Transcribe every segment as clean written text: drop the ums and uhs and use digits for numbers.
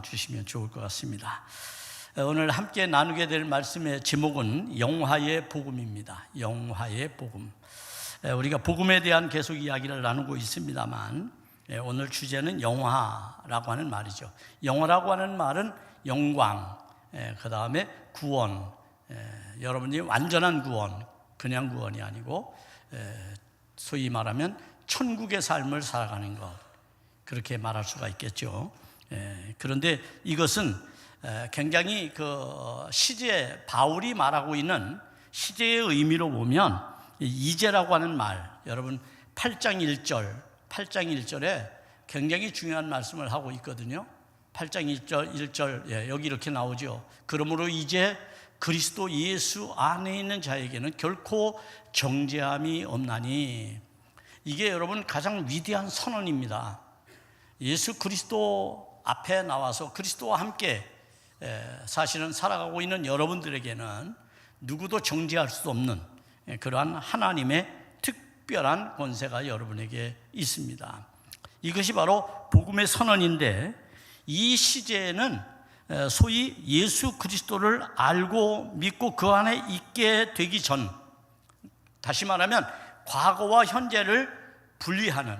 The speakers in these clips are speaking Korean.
주시면 좋을 것 같습니다. 오늘 함께 나누게 될 말씀의 제목은 영화의 복음입니다. 영화의 복음. 우리가 복음에 대한 계속 이야기를 나누고 있습니다만 오늘 주제는 영화라고 하는 말이죠. 영화라고 하는 말은 영광, 그 다음에 구원, 여러분이 완전한 구원, 그냥 구원이 아니고 소위 말하면 천국의 삶을 살아가는 것, 그렇게 말할 수가 있겠죠. 그런데 이것은 굉장히 시제, 바울이 말하고 있는 시제의 의미로 보면 이제라고 하는 말, 여러분 8장 1절에 굉장히 중요한 말씀을 하고 있거든요. 8장 1절 여기 이렇게 나오죠. 그러므로 이제 그리스도 예수 안에 있는 자에게는 결코 정죄함이 없나니. 이게 여러분 가장 위대한 선언입니다. 예수 그리스도 앞에 나와서 그리스도와 함께 사실은 살아가고 있는 여러분들에게는 누구도 정죄할 수 없는 그러한 하나님의 특별한 권세가 여러분에게 있습니다. 이것이 바로 복음의 선언인데, 이 시제는 소위 예수 그리스도를 알고 믿고 그 안에 있게 되기 전, 다시 말하면 과거와 현재를 분리하는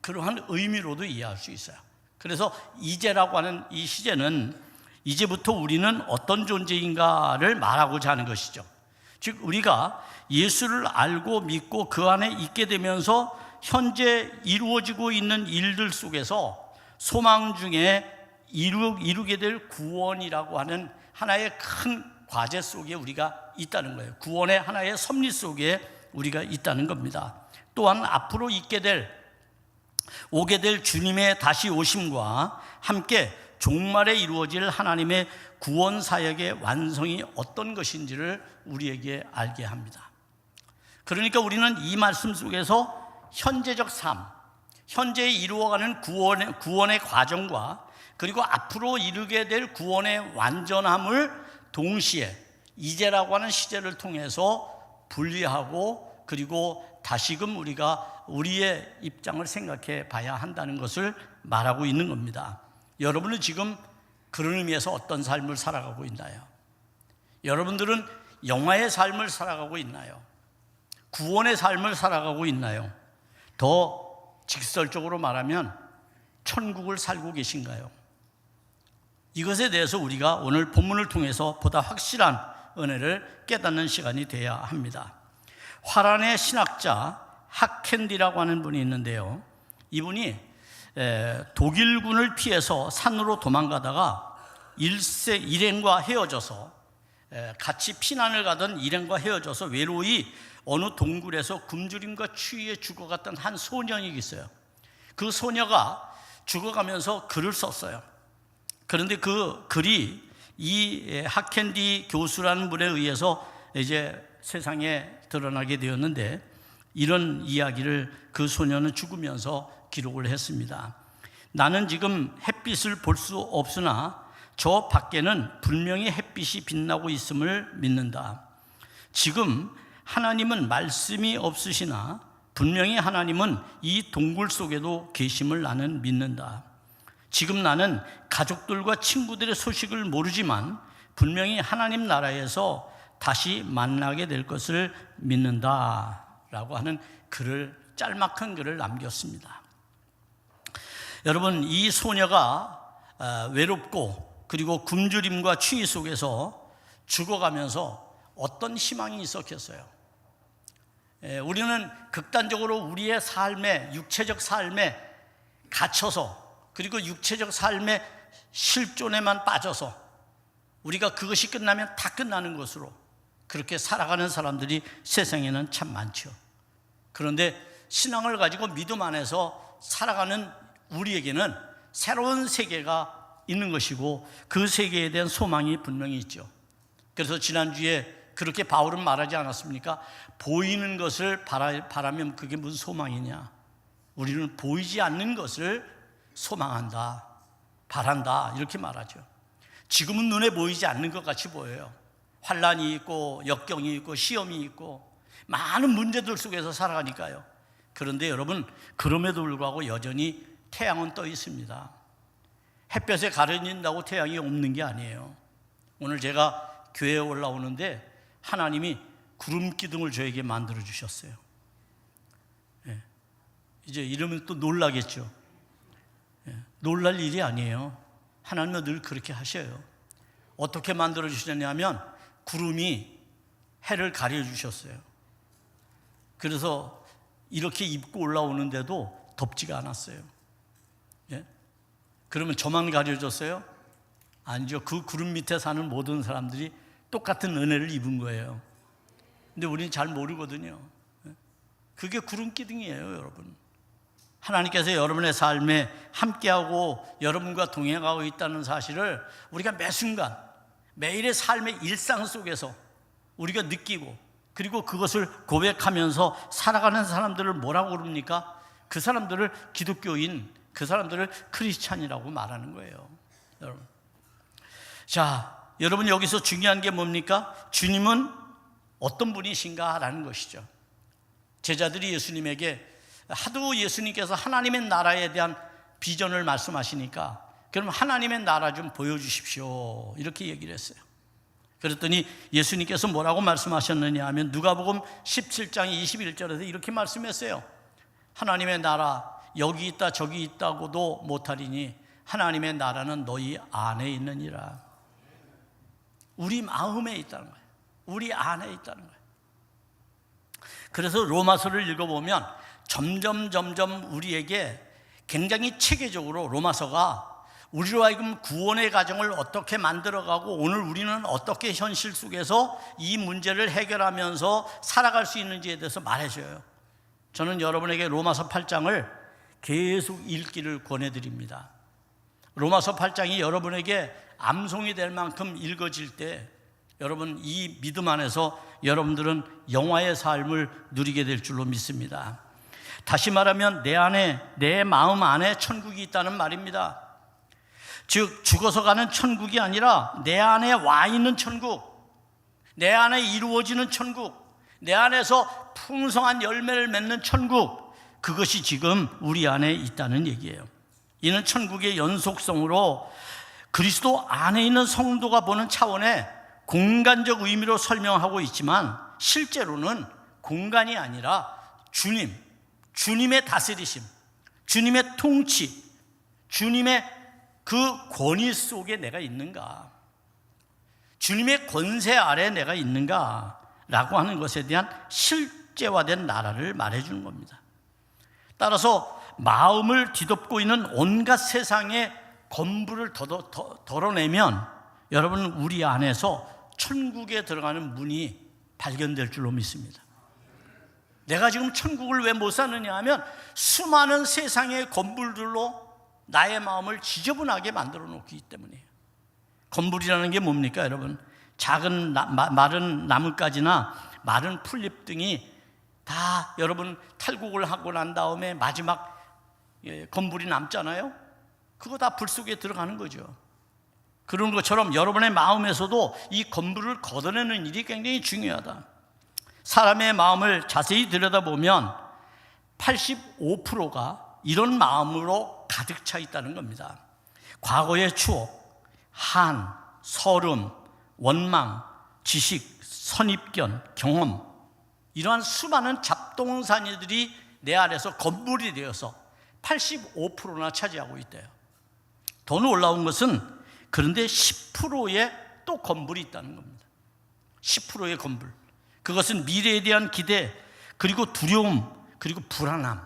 그러한 의미로도 이해할 수 있어요. 그래서 이제라고 하는 이 시제는 이제부터 우리는 어떤 존재인가를 말하고자 하는 것이죠. 즉 우리가 예수를 알고 믿고 그 안에 있게 되면서 현재 이루어지고 있는 일들 속에서 소망 중에 이루게 될 구원이라고 하는 하나의 큰 과제 속에 우리가 있다는 거예요. 구원의 하나의 섭리 속에 우리가 있다는 겁니다. 또한 앞으로 오게 될 주님의 다시 오심과 함께 종말에 이루어질 하나님의 구원 사역의 완성이 어떤 것인지를 우리에게 알게 합니다. 그러니까 우리는 이 말씀 속에서 현재적 삶, 현재 이루어가는 구원의 과정과 그리고 앞으로 이루게 될 구원의 완전함을 동시에 이제라고 하는 시제를 통해서 분리하고 그리고 다시금 우리가 우리의 입장을 생각해 봐야 한다는 것을 말하고 있는 겁니다. 여러분은 지금 그런 의미에서 어떤 삶을 살아가고 있나요? 여러분들은 영화의 삶을 살아가고 있나요? 구원의 삶을 살아가고 있나요? 더 직설적으로 말하면 천국을 살고 계신가요? 이것에 대해서 우리가 오늘 본문을 통해서 보다 확실한 은혜를 깨닫는 시간이 되어야 합니다. 화란의 신학자 하켄디라고 하는 분이 있는데요, 이분이 독일군을 피해서 산으로 도망가다가 일행과 헤어져서 같이 피난을 가던 일행과 헤어져서 외로이 어느 동굴에서 굶주림과 추위에 죽어갔던 한 소년이 있어요. 그 소녀가 죽어가면서 글을 썼어요. 그런데 그 글이 이 하켄디 교수라는 분에 의해서 이제 세상에 드러나게 되었는데, 이런 이야기를 그 소녀는 죽으면서 기록을 했습니다. 나는 지금 햇빛을 볼 수 없으나 저 밖에는 분명히 햇빛이 빛나고 있음을 믿는다. 지금 하나님은 말씀이 없으시나 분명히 하나님은 이 동굴 속에도 계심을 나는 믿는다. 지금 나는 가족들과 친구들의 소식을 모르지만 분명히 하나님 나라에서 다시 만나게 될 것을 믿는다 라고 하는 짤막한 글을 남겼습니다. 여러분, 이 소녀가 외롭고 그리고 굶주림과 추위 속에서 죽어가면서 어떤 희망이 있었겠어요? 우리는 극단적으로 우리의 삶에, 육체적 삶에 갇혀서 그리고 육체적 삶의 실존에만 빠져서 우리가 그것이 끝나면 다 끝나는 것으로 그렇게 살아가는 사람들이 세상에는 참 많죠. 그런데 신앙을 가지고 믿음 안에서 살아가는 우리에게는 새로운 세계가 있는 것이고 그 세계에 대한 소망이 분명히 있죠. 그래서 지난주에 그렇게 바울은 말하지 않았습니까? 보이는 것을 바라면 그게 무슨 소망이냐? 우리는 보이지 않는 것을 소망한다, 바란다, 이렇게 말하죠. 지금은 눈에 보이지 않는 것 같이 보여요. 환난이 있고 역경이 있고 시험이 있고 많은 문제들 속에서 살아가니까요. 그런데 여러분, 그럼에도 불구하고 여전히 태양은 떠 있습니다. 햇볕에 가려진다고 태양이 없는 게 아니에요. 오늘 제가 교회에 올라오는데 하나님이 구름 기둥을 저에게 만들어 주셨어요. 예. 이제 이러면 또 놀라겠죠. 예. 놀랄 일이 아니에요. 하나님은 늘 그렇게 하셔요. 어떻게 만들어 주셨냐면 구름이 해를 가려 주셨어요. 그래서 이렇게 입고 올라오는데도 덥지가 않았어요. 예? 그러면 저만 가려졌어요? 아니죠. 그 구름 밑에 사는 모든 사람들이 똑같은 은혜를 입은 거예요. 근데 우리는 잘 모르거든요. 그게 구름 기둥이에요, 여러분. 하나님께서 여러분의 삶에 함께하고 여러분과 동행하고 있다는 사실을 우리가 매 순간, 매일의 삶의 일상 속에서 우리가 느끼고, 그리고 그것을 고백하면서 살아가는 사람들을 뭐라고 부릅니까? 그 사람들을 기독교인, 그 사람들을 크리스찬이라고 말하는 거예요, 여러분. 자, 여러분, 여기서 중요한 게 뭡니까? 주님은 어떤 분이신가라는 것이죠. 제자들이 예수님에게 하도 예수님께서 하나님의 나라에 대한 비전을 말씀하시니까 그럼 하나님의 나라 좀 보여주십시오, 이렇게 얘기를 했어요. 그랬더니 예수님께서 뭐라고 말씀하셨느냐 하면 누가복음 17장 21절에서 이렇게 말씀했어요. 하나님의 나라 여기 있다 저기 있다고도 못하리니 하나님의 나라는 너희 안에 있느니라. 우리 마음에 있다는 거예요. 우리 안에 있다는 거예요. 그래서 로마서를 읽어보면 점점 우리에게 굉장히 체계적으로 로마서가 우리로 하여금 구원의 과정을 어떻게 만들어가고 오늘 우리는 어떻게 현실 속에서 이 문제를 해결하면서 살아갈 수 있는지에 대해서 말해줘요. 저는 여러분에게 로마서 8장을 계속 읽기를 권해드립니다. 로마서 8장이 여러분에게 암송이 될 만큼 읽어질 때 여러분 이 믿음 안에서 여러분들은 영화의 삶을 누리게 될 줄로 믿습니다. 다시 말하면 내 안에, 내 마음 안에 천국이 있다는 말입니다. 즉 죽어서 가는 천국이 아니라 내 안에 와 있는 천국, 내 안에 이루어지는 천국, 내 안에서 풍성한 열매를 맺는 천국, 그것이 지금 우리 안에 있다는 얘기예요. 이는 천국의 연속성으로 그리스도 안에 있는 성도가 보는 차원의 공간적 의미로 설명하고 있지만 실제로는 공간이 아니라 주님의 다스리심, 주님의 통치, 주님의 그 권위 속에 내가 있는가, 주님의 권세 아래 내가 있는가 라고 하는 것에 대한 실제화된 나라를 말해주는 겁니다. 따라서 마음을 뒤덮고 있는 온갖 세상의 건물을 덜어내면 여러분 우리 안에서 천국에 들어가는 문이 발견될 줄로 믿습니다. 내가 지금 천국을 왜 못 사느냐 하면 수많은 세상의 건물들로 나의 마음을 지저분하게 만들어 놓기 때문이에요. 건물이라는 게 뭡니까 여러분? 작은 마른 나뭇가지나 마른 풀잎 등이 다 여러분 탈곡을 하고 난 다음에 마지막 건물이 남잖아요. 그거 다 불 속에 들어가는 거죠. 그런 것처럼 여러분의 마음에서도 이 건물을 걷어내는 일이 굉장히 중요하다. 사람의 마음을 자세히 들여다보면 85%가 이런 마음으로 가득 차 있다는 겁니다. 과거의 추억, 한, 서름, 원망, 지식, 선입견, 경험, 이러한 수많은 잡동사니들이 내 안에서 건물이 되어서 85%나 차지하고 있대요. 더 놀라운 것은 그런데 10%의 또 건물이 있다는 겁니다. 10%의 건물. 그것은 미래에 대한 기대, 그리고 두려움, 그리고 불안함,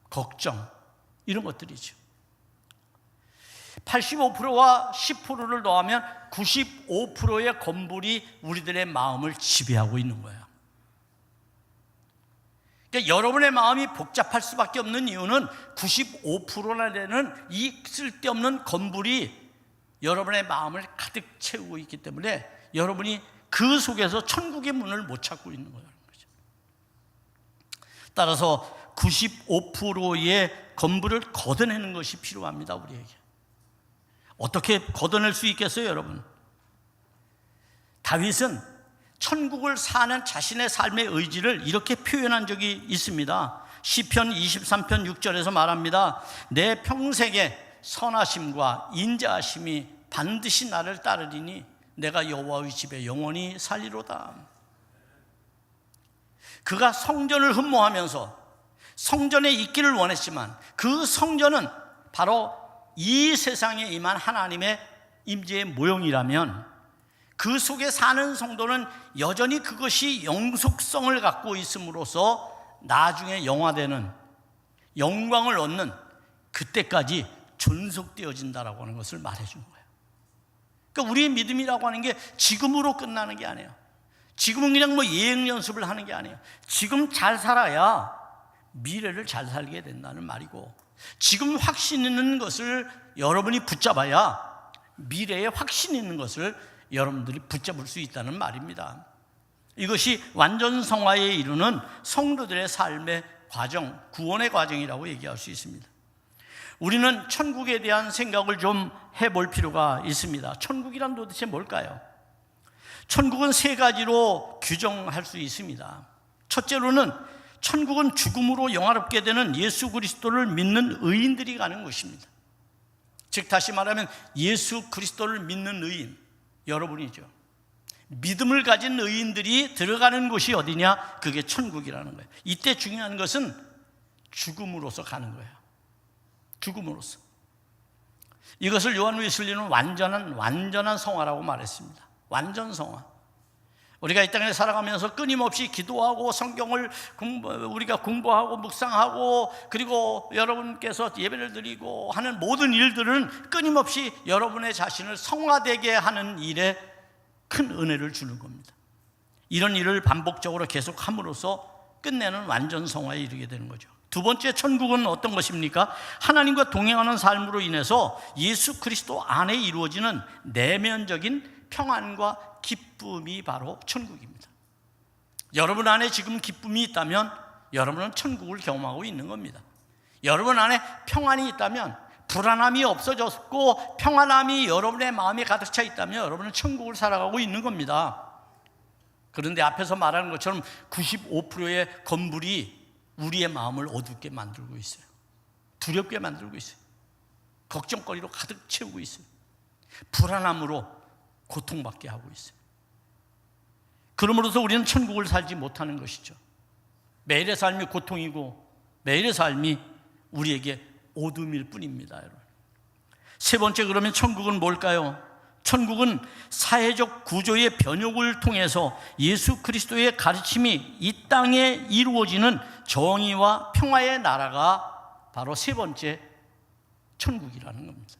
걱정, 이런 것들이죠. 85%와 10%를 더하면 95%의 건물이 우리들의 마음을 지배하고 있는 거예요. 그러니까 여러분의 마음이 복잡할 수밖에 없는 이유는 95%나 되는 이 쓸데없는 건물이 여러분의 마음을 가득 채우고 있기 때문에 여러분이 그 속에서 천국의 문을 못 찾고 있는 거라는 거죠. 따라서 95%의 건물을 걷어내는 것이 필요합니다, 우리에게. 어떻게 걷어낼 수 있겠어요, 여러분? 다윗은 천국을 사는 자신의 삶의 의지를 이렇게 표현한 적이 있습니다. 시편 23편 6절에서 말합니다. 내 평생에 선하심과 인자하심이 반드시 나를 따르리니 내가 여호와의 집에 영원히 살리로다. 그가 성전을 흠모하면서 성전에 있기를 원했지만 그 성전은 바로 이 세상에 임한 하나님의 임재의 모형이라면 그 속에 사는 성도는 여전히 그것이 영속성을 갖고 있음으로써 나중에 영화되는 영광을 얻는 그때까지 존속되어진다라고 하는 것을 말해준 거예요. 그러니까 우리의 믿음이라고 하는 게 지금으로 끝나는 게 아니에요. 지금은 그냥 예행 연습을 하는 게 아니에요. 지금 잘 살아야 미래를 잘 살게 된다는 말이고, 지금 확신 있는 것을 여러분이 붙잡아야 미래에 확신 있는 것을 여러분들이 붙잡을 수 있다는 말입니다. 이것이 완전 성화에 이르는 성도들의 삶의 과정, 구원의 과정이라고 얘기할 수 있습니다. 우리는 천국에 대한 생각을 좀 해볼 필요가 있습니다. 천국이란 도대체 뭘까요? 천국은 세 가지로 규정할 수 있습니다. 첫째로는 천국은 죽음으로 영화롭게 되는 예수 그리스도를 믿는 의인들이 가는 곳입니다. 즉 다시 말하면 예수 그리스도를 믿는 의인, 여러분이죠. 믿음을 가진 의인들이 들어가는 곳이 어디냐? 그게 천국이라는 거예요. 이때 중요한 것은 죽음으로서 가는 거예요. 죽음으로써. 이것을 요한 웨슬리는 완전한 성화라고 말했습니다. 완전 성화. 우리가 이 땅에 살아가면서 끊임없이 기도하고 성경을 우리가 공부하고 묵상하고 그리고 여러분께서 예배를 드리고 하는 모든 일들은 끊임없이 여러분의 자신을 성화되게 하는 일에 큰 은혜를 주는 겁니다. 이런 일을 반복적으로 계속함으로써 끝내는 완전 성화에 이르게 되는 거죠. 두 번째, 천국은 어떤 것입니까? 하나님과 동행하는 삶으로 인해서 예수 그리스도 안에 이루어지는 내면적인 평안과 기쁨이 바로 천국입니다. 여러분 안에 지금 기쁨이 있다면 여러분은 천국을 경험하고 있는 겁니다. 여러분 안에 평안이 있다면, 불안함이 없어졌고 평안함이 여러분의 마음에 가득 차 있다면 여러분은 천국을 살아가고 있는 겁니다. 그런데 앞에서 말하는 것처럼 95%의 건물이 우리의 마음을 어둡게 만들고 있어요. 두렵게 만들고 있어요. 걱정거리로 가득 채우고 있어요. 불안함으로 고통받게 하고 있어요. 그러므로서 우리는 천국을 살지 못하는 것이죠. 매일의 삶이 고통이고 매일의 삶이 우리에게 어둠일 뿐입니다, 여러분. 세 번째, 그러면 천국은 뭘까요? 천국은 사회적 구조의 변혁을 통해서 예수 그리스도의 가르침이 이 땅에 이루어지는 정의와 평화의 나라가 바로 세 번째 천국이라는 겁니다.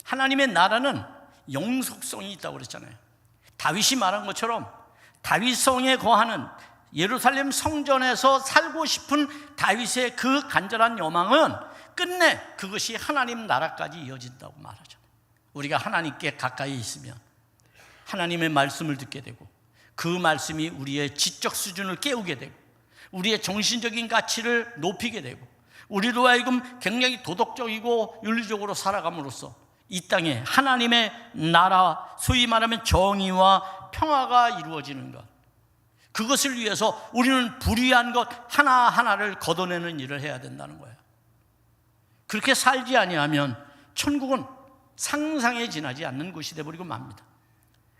하나님의 나라는 영속성이 있다고 그랬잖아요. 다윗이 말한 것처럼 다윗성에 거하는 예루살렘 성전에서 살고 싶은 다윗의 그 간절한 여망은 끝내 그것이 하나님 나라까지 이어진다고 말하죠. 우리가 하나님께 가까이 있으면 하나님의 말씀을 듣게 되고 그 말씀이 우리의 지적 수준을 깨우게 되고 우리의 정신적인 가치를 높이게 되고 우리로 하여금 굉장히 도덕적이고 윤리적으로 살아감으로써 이 땅에 하나님의 나라, 소위 말하면 정의와 평화가 이루어지는 것, 그것을 위해서 우리는 불의한 것 하나하나를 걷어내는 일을 해야 된다는 거예요. 그렇게 살지 아니하면 천국은 상상에 지나지 않는 곳이 되어버리고 맙니다.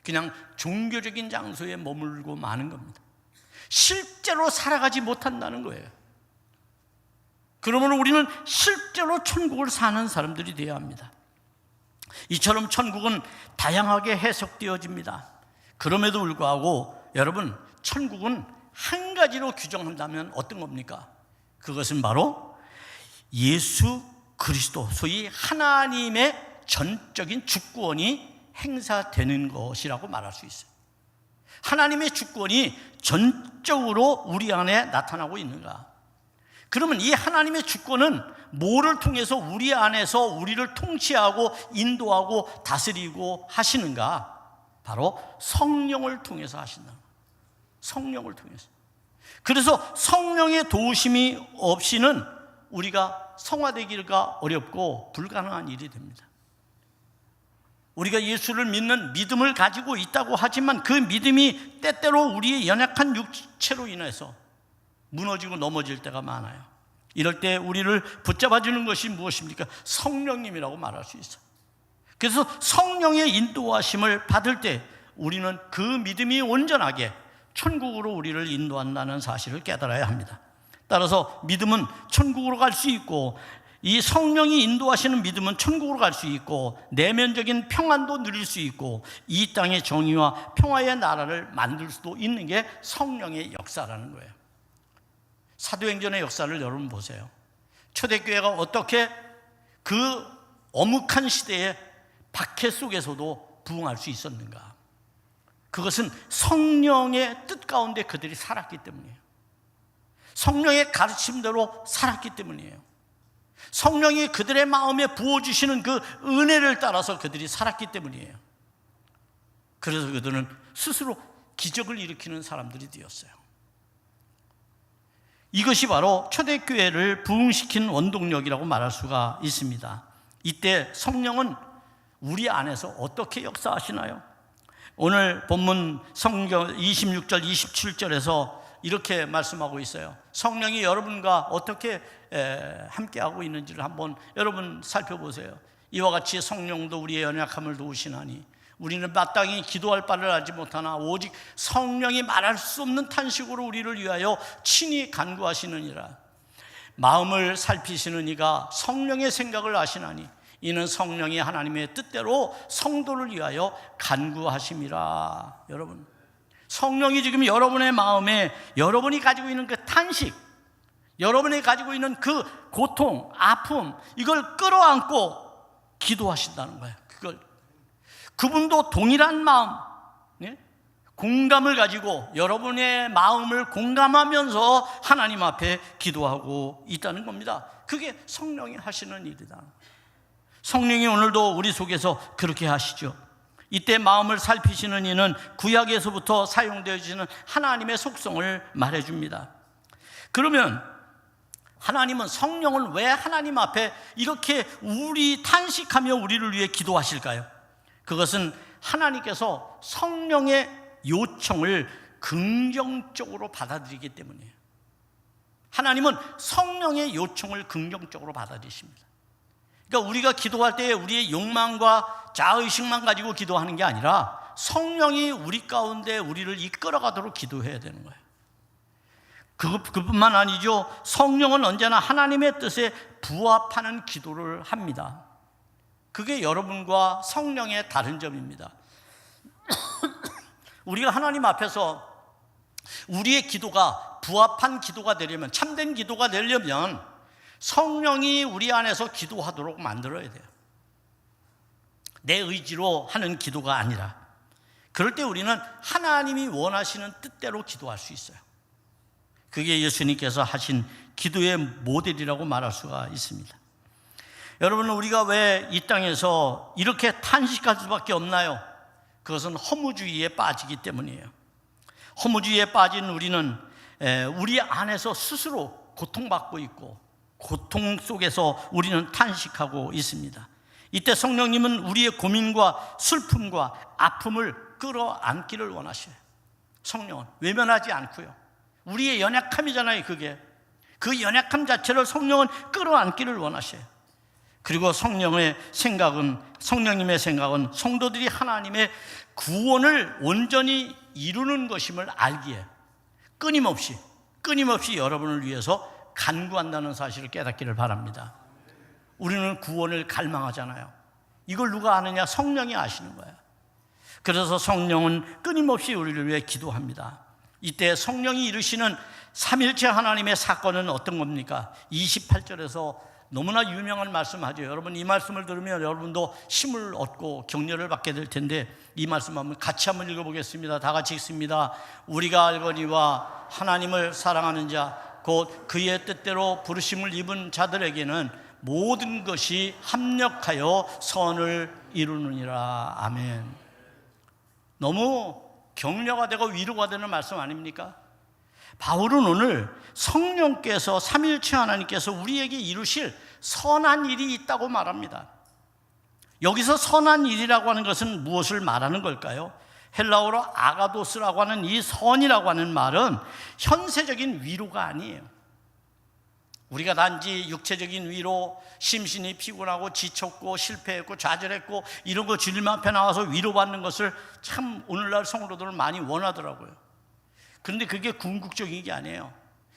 그냥 종교적인 장소에 머물고 마는 겁니다. 실제로 살아가지 못한다는 거예요. 그러므로 우리는 실제로 천국을 사는 사람들이 되어야 합니다. 이처럼 천국은 다양하게 해석되어집니다. 그럼에도 불구하고 여러분, 천국은 한 가지로 규정한다면 어떤 겁니까? 그것은 바로 예수 그리스도, 소위 하나님의 전적인 주권이 행사되는 것이라고 말할 수 있어요. 하나님의 주권이 전적으로 우리 안에 나타나고 있는가? 그러면 이 하나님의 주권은 뭐를 통해서 우리 안에서 우리를 통치하고 인도하고 다스리고 하시는가? 바로 성령을 통해서 하신다. 성령을 통해서. 그래서 성령의 도우심이 없이는 우리가 성화되기가 어렵고 불가능한 일이 됩니다. 우리가 예수를 믿는 믿음을 가지고 있다고 하지만 그 믿음이 때때로 우리의 연약한 육체로 인해서 무너지고 넘어질 때가 많아요. 이럴 때 우리를 붙잡아 주는 것이 무엇입니까? 성령님이라고 말할 수 있어요. 그래서 성령의 인도하심을 받을 때 우리는 그 믿음이 온전하게 천국으로 우리를 인도한다는 사실을 깨달아야 합니다. 따라서 믿음은 천국으로 갈 수 있고, 이 성령이 인도하시는 믿음은 천국으로 갈 수 있고, 내면적인 평안도 누릴 수 있고, 이 땅의 정의와 평화의 나라를 만들 수도 있는 게 성령의 역사라는 거예요. 사도행전의 역사를 여러분 보세요. 초대교회가 어떻게 그 엄혹한 시대의 박해 속에서도 부흥할 수 있었는가? 그것은 성령의 뜻 가운데 그들이 살았기 때문이에요. 성령의 가르침대로 살았기 때문이에요. 성령이 그들의 마음에 부어주시는 그 은혜를 따라서 그들이 살았기 때문이에요. 그래서 그들은 스스로 기적을 일으키는 사람들이 되었어요. 이것이 바로 초대교회를 부흥시킨 원동력이라고 말할 수가 있습니다. 이때 성령은 우리 안에서 어떻게 역사하시나요? 오늘 본문 성경 26절 27절에서 이렇게 말씀하고 있어요. 성령이 여러분과 어떻게 함께하고 있는지를 한번 여러분 살펴보세요. 이와 같이 성령도 우리의 연약함을 도우시나니 우리는 마땅히 기도할 바를 알지 못하나 오직 성령이 말할 수 없는 탄식으로 우리를 위하여 친히 간구하시느니라. 마음을 살피시는 이가 성령의 생각을 아시나니 이는 성령이 하나님의 뜻대로 성도를 위하여 간구하심이라. 여러분, 성령이 지금 여러분의 마음에 여러분이 가지고 있는 그 탄식, 여러분이 가지고 있는 그 고통, 아픔, 이걸 끌어안고 기도하신다는 거예요. 그분도 동일한 마음, 공감을 가지고 여러분의 마음을 공감하면서 하나님 앞에 기도하고 있다는 겁니다. 그게 성령이 하시는 일이다. 성령이 오늘도 우리 속에서 그렇게 하시죠. 이때 마음을 살피시는 이는 구약에서부터 사용되어지는 하나님의 속성을 말해줍니다. 그러면 하나님은 성령을 왜 하나님 앞에 이렇게 우리 탄식하며 우리를 위해 기도하실까요? 그것은 하나님께서 성령의 요청을 긍정적으로 받아들이기 때문이에요. 하나님은 성령의 요청을 긍정적으로 받아들이십니다. 그러니까 우리가 기도할 때 우리의 욕망과 자의식만 가지고 기도하는 게 아니라 성령이 우리 가운데 우리를 이끌어가도록 기도해야 되는 거예요. 그뿐만 아니죠. 성령은 언제나 하나님의 뜻에 부합하는 기도를 합니다. 그게 여러분과 성령의 다른 점입니다. 우리가 하나님 앞에서 우리의 기도가 부합한 기도가 되려면, 참된 기도가 되려면 성령이 우리 안에서 기도하도록 만들어야 돼요. 내 의지로 하는 기도가 아니라. 그럴 때 우리는 하나님이 원하시는 뜻대로 기도할 수 있어요. 그게 예수님께서 하신 기도의 모델이라고 말할 수가 있습니다. 여러분, 우리가 왜 이 땅에서 이렇게 탄식할 수밖에 없나요? 그것은 허무주의에 빠지기 때문이에요. 허무주의에 빠진 우리는 우리 안에서 스스로 고통받고 있고 고통 속에서 우리는 탄식하고 있습니다. 이때 성령님은 우리의 고민과 슬픔과 아픔을 끌어안기를 원하셔요. 성령은 외면하지 않고요. 우리의 연약함이잖아요. 그게 그 연약함 자체를 성령은 끌어안기를 원하셔요. 그리고 성령님의 생각은 성도들이 하나님의 구원을 온전히 이루는 것임을 알기에 끊임없이 여러분을 위해서 간구한다는 사실을 깨닫기를 바랍니다. 우리는 구원을 갈망하잖아요. 이걸 누가 아느냐? 성령이 아시는 거예요. 그래서 성령은 끊임없이 우리를 위해 기도합니다. 이때 성령이 이루시는 삼일체 하나님의 사건은 어떤 겁니까? 28절에서 너무나 유명한 말씀하죠. 여러분, 이 말씀을 들으면 여러분도 힘을 얻고 격려를 받게 될 텐데, 이 말씀 한번 같이 한번 읽어보겠습니다. 다 같이 읽습니다. 우리가 알거니와 하나님을 사랑하는 자 곧 그의 뜻대로 부르심을 입은 자들에게는 모든 것이 합력하여 선을 이루느니라. 아멘. 너무 격려가 되고 위로가 되는 말씀 아닙니까? 바울은 오늘 성령께서, 삼일체 하나님께서 우리에게 이루실 선한 일이 있다고 말합니다. 여기서 선한 일이라고 하는 것은 무엇을 말하는 걸까요? 헬라어로 아가도스라고 하는 이 선이라고 하는 말은 현세적인 위로가 아니에요. 우리가 단지 육체적인 위로, 심신이 피곤하고 지쳤고 실패했고 좌절했고 이런 거 주님 앞에 나와서 위로받는 것을 참 오늘날 성도들은 많이 원하더라고요. 그런데 그게 궁극적인 게 아니에요.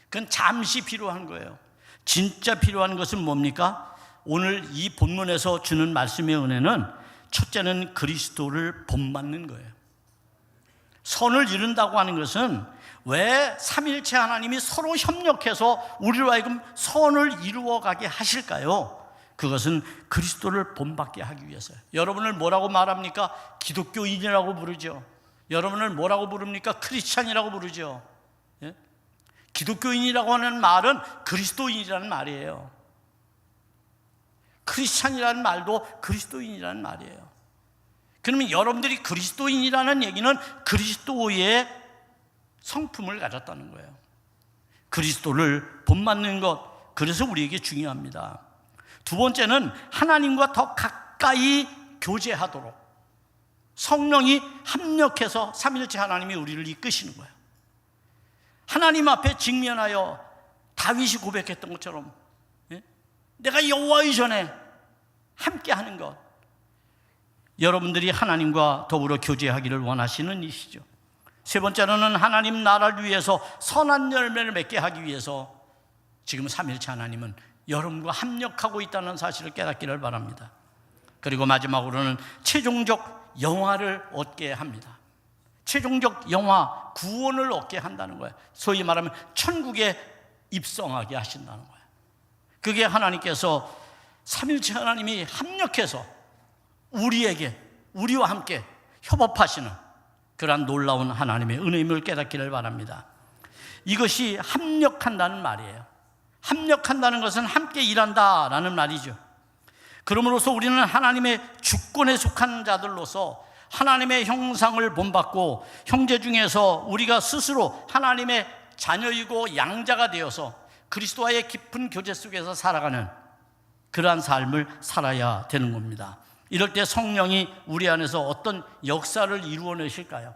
그건 잠시 필요한 거예요. 진짜 필요한 것은 뭡니까? 오늘 이 본문에서 주는 말씀의 은혜는 첫째는 그리스도를 본받는 거예요. 선을 이룬다고 하는 것은 왜 삼일체 하나님이 서로 협력해서 우리로 하여금 선을 이루어가게 하실까요? 그것은 그리스도를 본받게 하기 위해서요. 여러분을 뭐라고 말합니까? 기독교인이라고 부르죠. 여러분을 뭐라고 부릅니까? 크리스찬이라고 부르죠. 예? 기독교인이라고 하는 말은 그리스도인이라는 말이에요. 크리스찬이라는 말도 그리스도인이라는 말이에요. 그러면 여러분들이 그리스도인이라는 얘기는 그리스도의 성품을 가졌다는 거예요. 그리스도를 본받는 것, 그래서 우리에게 중요합니다. 두 번째는 하나님과 더 가까이 교제하도록 성령이 합력해서 삼일체 하나님이 우리를 이끄시는 거예요. 하나님 앞에 직면하여 다윗이 고백했던 것처럼 내가 여호와의 전에 함께하는 것, 여러분들이 하나님과 더불어 교제하기를 원하시는 이시죠. 세 번째로는 하나님 나라를 위해서 선한 열매를 맺게 하기 위해서 지금 삼일체 하나님은 여러분과 합력하고 있다는 사실을 깨닫기를 바랍니다. 그리고 마지막으로는 최종적 영화를 얻게 합니다. 최종적 영화, 구원을 얻게 한다는 거예요. 소위 말하면 천국에 입성하게 하신다는 거예요. 그게 하나님께서 삼일체 하나님이 합력해서 우리와 함께 협업하시는 그러한 놀라운 하나님의 은혜임을 깨닫기를 바랍니다. 이것이 합력한다는 말이에요. 합력한다는 것은 함께 일한다라는 말이죠. 그러므로서 우리는 하나님의 주권에 속한 자들로서 하나님의 형상을 본받고 형제 중에서 우리가 스스로 하나님의 자녀이고 양자가 되어서 그리스도와의 깊은 교제 속에서 살아가는 그러한 삶을 살아야 되는 겁니다. 이럴 때 성령이 우리 안에서 어떤 역사를 이루어내실까요?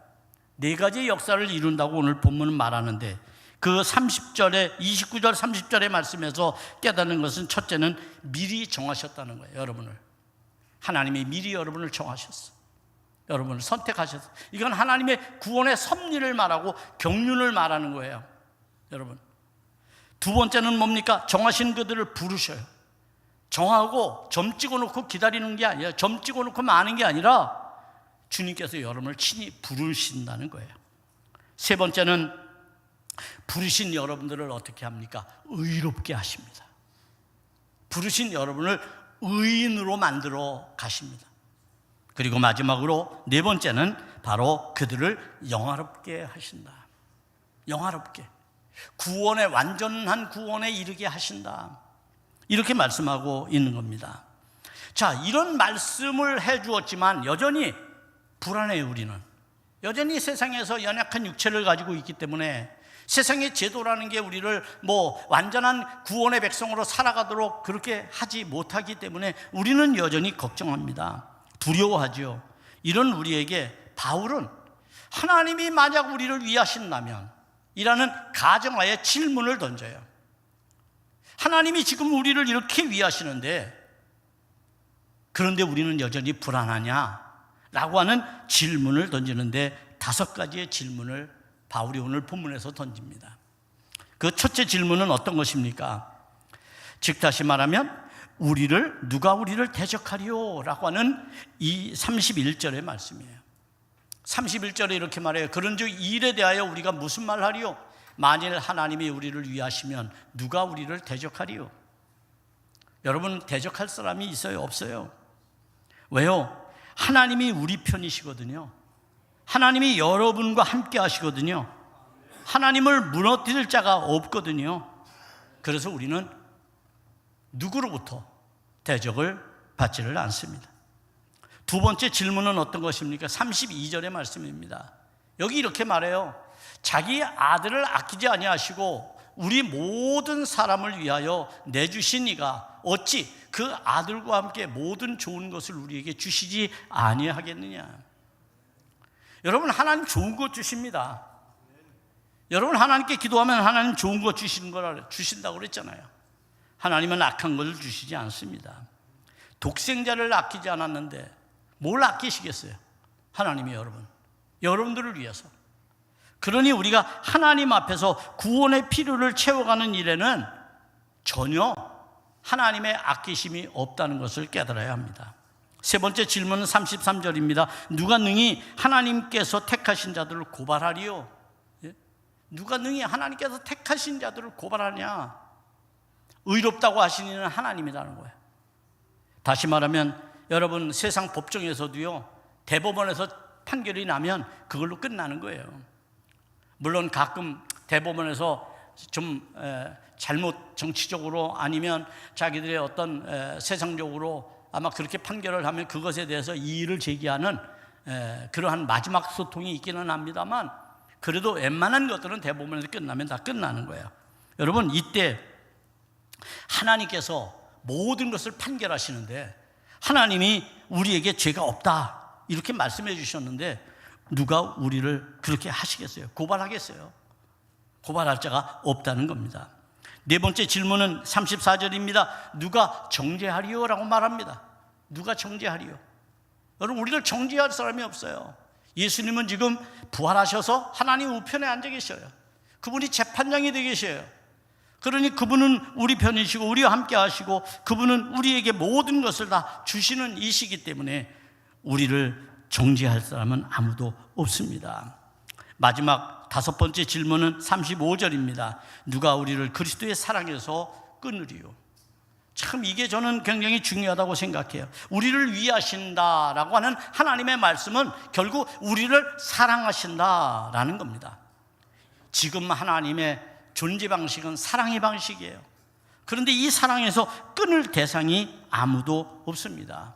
네 가지의 역사를 이룬다고 오늘 본문은 말하는데 그 30절에 29절 30절의 말씀에서 깨닫는 것은 첫째는 미리 정하셨다는 거예요. 여러분을 하나님이 미리 여러분을 정하셨어. 여러분을 선택하셨어. 이건 하나님의 구원의 섭리를 말하고 경륜을 말하는 거예요. 여러분, 두 번째는 뭡니까? 정하신 그들을 부르셔요. 정하고 점 찍어놓고 기다리는 게 아니라, 점 찍어놓고 마는 게 아니라 주님께서 여러분을 친히 부르신다는 거예요. 세 번째는 부르신 여러분들을 어떻게 합니까? 의롭게 하십니다. 부르신 여러분을 의인으로 만들어 가십니다. 그리고 마지막으로 네 번째는 바로 그들을 영화롭게 하신다. 영화롭게, 구원의 완전한 구원에 이르게 하신다. 이렇게 말씀하고 있는 겁니다. 자, 이런 말씀을 해 주었지만 여전히 불안해요. 우리는 여전히 세상에서 연약한 육체를 가지고 있기 때문에 세상의 제도라는 게 우리를 완전한 구원의 백성으로 살아가도록 그렇게 하지 못하기 때문에 우리는 여전히 걱정합니다. 두려워하죠. 이런 우리에게 바울은 하나님이 만약 우리를 위하신다면 이라는 가정하에 질문을 던져요. 하나님이 지금 우리를 이렇게 위하시는데 그런데 우리는 여전히 불안하냐? 라고 하는 질문을 던지는데 5가지의 질문을 바울이 오늘 본문에서 던집니다. 그 첫째 질문은 어떤 것입니까? 즉 다시 말하면 누가 우리를 대적하리요? 라고 하는 이 31절의 말씀이에요. 31절에 이렇게 말해요. 그런즉 이 일에 대하여 우리가 무슨 말하리요? 만일 하나님이 우리를 위하시면 누가 우리를 대적하리요? 여러분, 대적할 사람이 있어요? 없어요? 왜요? 하나님이 우리 편이시거든요. 하나님이 여러분과 함께 하시거든요. 하나님을 무너뜨릴 자가 없거든요. 그래서 우리는 누구로부터 대적을 받지를 않습니다. 두 번째 질문은 어떤 것입니까? 32절의 말씀입니다. 여기 이렇게 말해요. 자기 아들을 아끼지 아니하시고 우리 모든 사람을 위하여 내주신 이가 어찌 그 아들과 함께 모든 좋은 것을 우리에게 주시지 아니하겠느냐. 여러분, 하나님 좋은 것 주십니다. 여러분, 하나님께 기도하면 하나님 좋은 것 주신다고 그랬잖아요. 하나님은 악한 것을 주시지 않습니다. 독생자를 아끼지 않았는데 뭘 아끼시겠어요? 하나님이 여러분들을 위해서. 그러니 우리가 하나님 앞에서 구원의 필요를 채워가는 일에는 전혀 하나님의 아끼심이 없다는 것을 깨달아야 합니다. 세 번째 질문은 33절입니다. 누가 능히 하나님께서 택하신 자들을 고발하리요? 누가 능히 하나님께서 택하신 자들을 고발하냐? 의롭다고 하시는 이는 하나님이라는 거예요. 다시 말하면 여러분, 세상 법정에서도요, 대법원에서 판결이 나면 그걸로 끝나는 거예요. 물론 가끔 대법원에서 좀 잘못 정치적으로 아니면 자기들의 어떤 세상적으로 아마 그렇게 판결을 하면 그것에 대해서 이의를 제기하는 그러한 마지막 소통이 있기는 합니다만, 그래도 웬만한 것들은 대법원에서 끝나면 다 끝나는 거예요. 여러분, 이때 하나님께서 모든 것을 판결하시는데 하나님이 우리에게 죄가 없다 이렇게 말씀해 주셨는데 누가 우리를 그렇게 하시겠어요? 고발하겠어요? 고발할 자가 없다는 겁니다. 네 번째 질문은 34절입니다. 누가 정죄하리요? 라고 말합니다. 누가 정죄하리요? 여러분, 우리를 정죄할 사람이 없어요. 예수님은 지금 부활하셔서 하나님 우편에 앉아 계셔요. 그분이 재판장이 되어 계셔요. 그러니 그분은 우리 편이시고 우리와 함께 하시고 그분은 우리에게 모든 것을 다 주시는 이시기 때문에 우리를 정죄할 사람은 아무도 없습니다. 마지막 다섯 번째 질문은 35절입니다. 누가 우리를 그리스도의 사랑에서 끊으리요? 참 이게 저는 굉장히 중요하다고 생각해요. 우리를 위하신다라고 하는 하나님의 말씀은 결국 우리를 사랑하신다라는 겁니다. 지금 하나님의 존재 방식은 사랑의 방식이에요. 그런데 이 사랑에서 끊을 대상이 아무도 없습니다.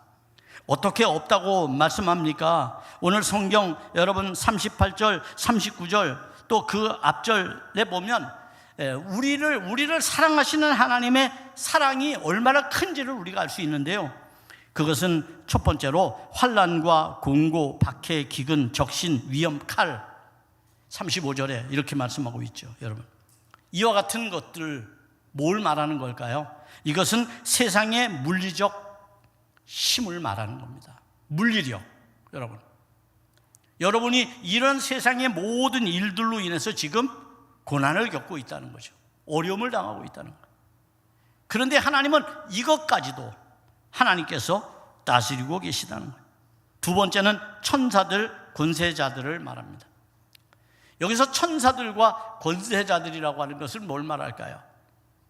어떻게 없다고 말씀합니까? 오늘 성경 여러분 38절, 39절 또 그 앞절에 보면 우리를 사랑하시는 하나님의 사랑이 얼마나 큰지를 우리가 알 수 있는데요. 그것은 첫 번째로 환난과 공고, 박해, 기근, 적신, 위험, 칼 35절에 이렇게 말씀하고 있죠. 여러분, 이와 같은 것들 뭘 말하는 걸까요? 이것은 세상의 물리적 힘을 말하는 겁니다. 물리력. 여러분이 이런 세상의 모든 일들로 인해서 지금 고난을 겪고 있다는 거죠. 어려움을 당하고 있다는 거예요. 그런데 하나님은 이것까지도 하나님께서 다스리고 계시다는 거예요. 두 번째는 천사들, 권세자들을 말합니다. 여기서 천사들과 권세자들이라고 하는 것을 뭘 말할까요?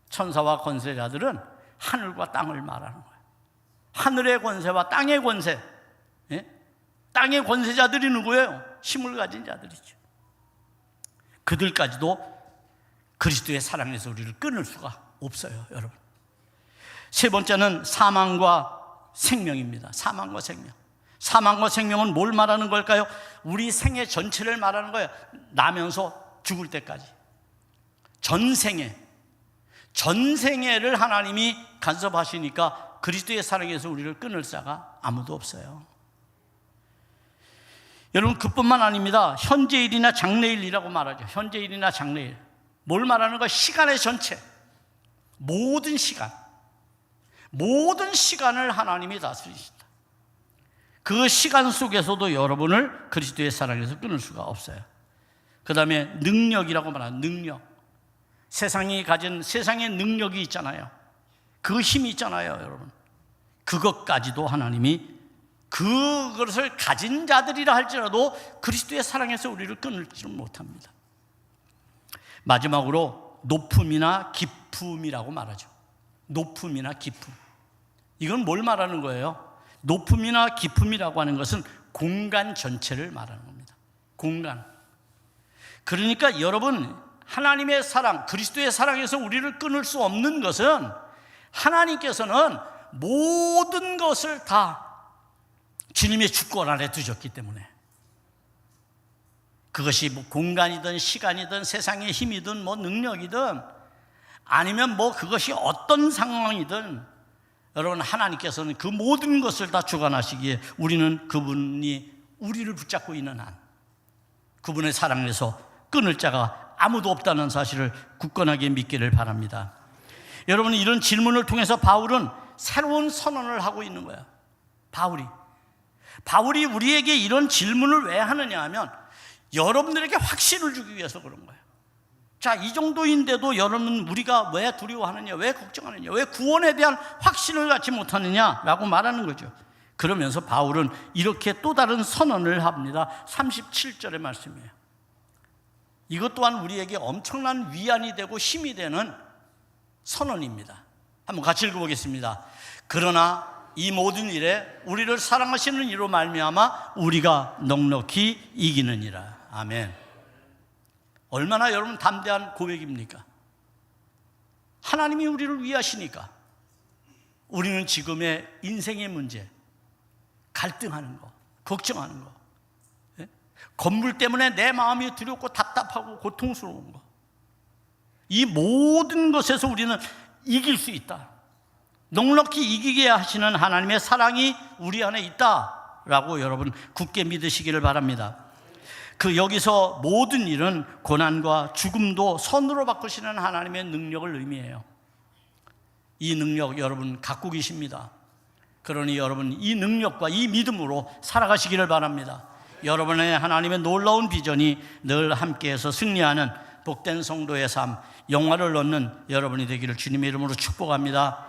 천사와 권세자들은 하늘과 땅을 말하는 거예요. 하늘의 권세와 땅의 권세, 땅의 권세자들이 누구예요? 힘을 가진 자들이죠. 그들까지도 그리스도의 사랑에서 우리를 끊을 수가 없어요, 여러분. 세 번째는 사망과 생명입니다. 사망과 생명. 사망과 생명은 뭘 말하는 걸까요? 우리 생애 전체를 말하는 거예요. 나면서 죽을 때까지. 전생애를 하나님이 간섭하시니까 그리스도의 사랑에서 우리를 끊을 자가 아무도 없어요. 여러분, 그뿐만 아닙니다. 현재일이나 장래일이라고 말하죠. 현재일이나 장래일. 뭘 말하는 거야? 시간의 전체. 모든 시간을 하나님이 다스리신다. 그 시간 속에서도 여러분을 그리스도의 사랑에서 끊을 수가 없어요. 그 다음에 능력이라고 말하는 능력. 세상이 가진 세상의 능력이 있잖아요. 그 힘이 있잖아요, 여러분. 그것까지도 하나님이 그것을 가진 자들이라 할지라도 그리스도의 사랑에서 우리를 끊을지 못합니다. 마지막으로 높음이나 기쁨이라고 말하죠. 높음이나 기쁨. 이건 뭘 말하는 거예요? 높음이나 기쁨이라고 하는 것은 공간 전체를 말하는 겁니다. 공간. 그러니까 여러분, 하나님의 사랑, 그리스도의 사랑에서 우리를 끊을 수 없는 것은 하나님께서는 모든 것을 다 주님의 주권 아래 두셨기 때문에, 그것이 뭐 공간이든 시간이든 세상의 힘이든 뭐 능력이든 아니면 뭐 그것이 어떤 상황이든 여러분, 하나님께서는 그 모든 것을 다 주관하시기에 우리는 그분이 우리를 붙잡고 있는 한 그분의 사랑에서 끊을 자가 아무도 없다는 사실을 굳건하게 믿기를 바랍니다. 여러분, 이런 질문을 통해서 바울은 새로운 선언을 하고 있는 거야. 바울이 우리에게 이런 질문을 왜 하느냐 하면 여러분들에게 확신을 주기 위해서 그런 거예요. 자, 이 정도인데도 여러분, 우리가 왜 두려워하느냐, 왜 걱정하느냐, 왜 구원에 대한 확신을 갖지 못하느냐라고 말하는 거죠. 그러면서 바울은 이렇게 또 다른 선언을 합니다. 37절의 말씀이에요. 이것 또한 우리에게 엄청난 위안이 되고 힘이 되는 선언입니다. 한번 같이 읽어보겠습니다. 그러나 이 모든 일에 우리를 사랑하시는 이로 말미암아 우리가 넉넉히 이기느니라. 아멘. 얼마나 여러분 담대한 고백입니까? 하나님이 우리를 위하시니까 우리는 지금의 인생의 문제, 갈등하는 거, 걱정하는 거, 건물 때문에 내 마음이 두렵고 답답하고 고통스러운 거, 이 모든 것에서 우리는 이길 수 있다. 넉넉히 이기게 하시는 하나님의 사랑이 우리 안에 있다라고 여러분 굳게 믿으시기를 바랍니다. 여기서 모든 일은 고난과 죽음도 선으로 바꾸시는 하나님의 능력을 의미해요. 이 능력 여러분 갖고 계십니다. 그러니 여러분 이 능력과 이 믿음으로 살아가시기를 바랍니다. 여러분의 하나님의 놀라운 비전이 늘 함께해서 승리하는 복된 성도의 삶, 영화를 얻는 여러분이 되기를 주님의 이름으로 축복합니다.